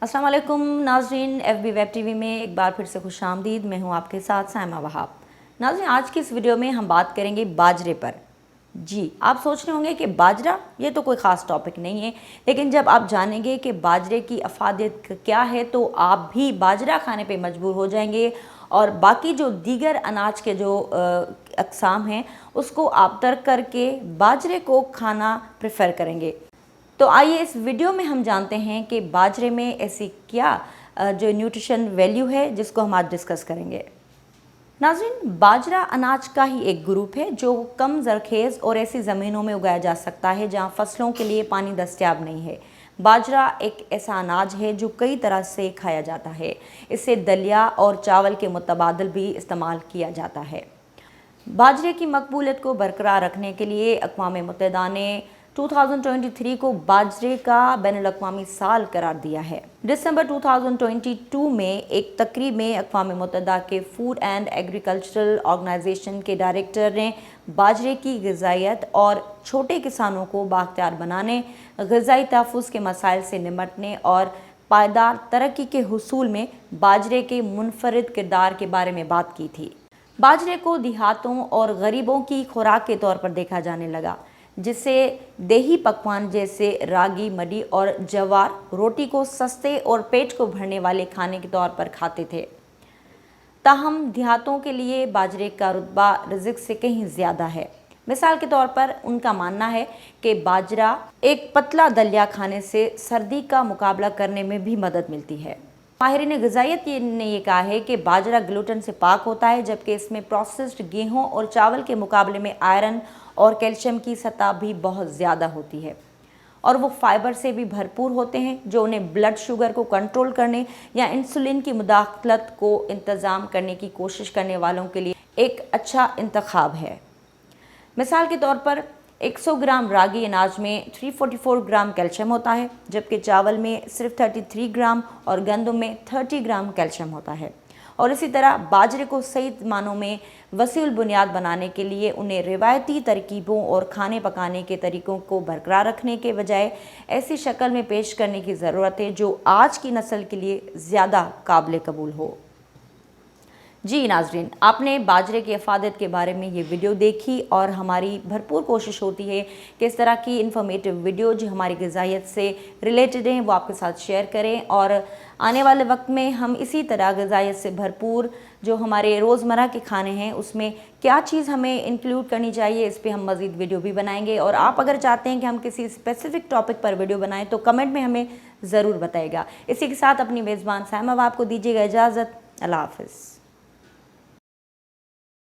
अस्सलाम वालेकुम नाज़रीन, FB वेब टीवी में एक बार फिर से खुशामदीद। मैं हूं आपके साथ साइमा वहाब। नाज़रीन, आज की इस वीडियो में हम बात करेंगे बाजरे पर। जी, आप सोच रहे होंगे कि बाजरा ये तो कोई ख़ास टॉपिक नहीं है, लेकिन जब आप जानेंगे कि बाजरे की अफादियत क्या है तो आप भी बाजरा खाने पे मजबूर हो जाएंगे और बाकी जो दीगर अनाज के जो अक़साम हैं उसको आप तर्क करके बाजरे को खाना प्रेफर करेंगे। तो आइए इस वीडियो में हम जानते हैं कि बाजरे में ऐसी क्या जो न्यूट्रिशन वैल्यू है जिसको हम आज डिस्कस करेंगे। नाज़रीन, बाजरा अनाज का ही एक ग्रुप है जो कम ज़रखेज़ और ऐसी ज़मीनों में उगाया जा सकता है जहां फसलों के लिए पानी दस्तयाब नहीं है। बाजरा एक ऐसा अनाज है जो कई तरह से खाया जाता है। इसे दलिया और चावल के मुतबादल भी इस्तेमाल किया जाता है। बाजरे की मकबूलियत को बरकरार रखने के लिए अक़वाम मुत्तहिदा ने 2023 को बाजरे का बैनुल-अक़वामी साल करार दिया है। दिसंबर 2022 में एक तकरीब में अक़वाम मुत्तहिदा के फूड एंड एग्रीकल्चरल ऑर्गेनाइजेशन के डायरेक्टर ने बाजरे की ग़िज़ाइयत और छोटे किसानों को बाख्तियार बनाने, ग़िज़ाई तहफ़्फ़ुज़ के मसाइल से निपटने और पायदार तरक्की के हुसूल में बाजरे के मुनफरिद किरदार के बारे में बात की थी। बाजरे को देहातों और गरीबों की खुराक के तौर पर देखा जाने लगा, जिससे देही पकवान जैसे रागी, मडी और जवार रोटी को सस्ते और पेट को भरने वाले खाने के तौर पर खाते थे। ताहम देहातों के लिए बाजरे का रुतबा रिज़्क़ से कहीं ज़्यादा है। मिसाल के तौर पर उनका मानना है कि बाजरा एक पतला दलिया खाने से सर्दी का मुकाबला करने में भी मदद मिलती है। माहिरीन ग़िज़ाइयत ने यह कहा है कि बाजरा ग्लूटेन से पाक होता है, जबकि इसमें प्रोसेस्ड गेहूं और चावल के मुकाबले में आयरन और कैल्शियम की सतह भी बहुत ज़्यादा होती है और वो फाइबर से भी भरपूर होते हैं जो उन्हें ब्लड शुगर को कंट्रोल करने या इंसुलिन की मुदाखलत को इंतज़ाम करने की कोशिश करने वालों के लिए एक अच्छा इंतखाब है। मिसाल के तौर पर 100 ग्राम रागी अनाज में 344 ग्राम कैल्शियम होता है, जबकि चावल में सिर्फ 33 ग्राम और गंदम में 30 ग्राम कैल्शियम होता है। और इसी तरह बाजरे को सही मानों में वसीउल बुनियाद बनाने के लिए उन्हें रिवायती तरकीबों और खाने पकाने के तरीक़ों को बरकरार रखने के बजाय ऐसी शक्ल में पेश करने की ज़रूरत है जो आज की नस्ल के लिए ज़्यादा काबिल कबूल हो। जी नाज़रीन, आपने बाजरे की अफादत के बारे में ये वीडियो देखी और हमारी भरपूर कोशिश होती है कि इस तरह की इन्फॉर्मेटिव वीडियो जो हमारी ग़िज़ाइयत से रिलेटेड हैं वो आपके साथ शेयर करें और आने वाले वक्त में हम इसी तरह ग़िज़ाइयत से भरपूर जो हमारे रोज़मर्रा के खाने हैं उसमें क्या चीज़ हमें इंक्लूड करनी चाहिए, इस पर हम मज़ीद वीडियो भी बनाएंगे। और आप अगर चाहते हैं कि हम किसी स्पेसिफ़िक टॉपिक पर वीडियो बनाएं तो कमेंट में हमें ज़रूर बताइएगा। इसी के साथ अपनी मेज़बान साइमा वहाब को दीजिएगा इजाज़त। अल्लाह हाफ़िज़।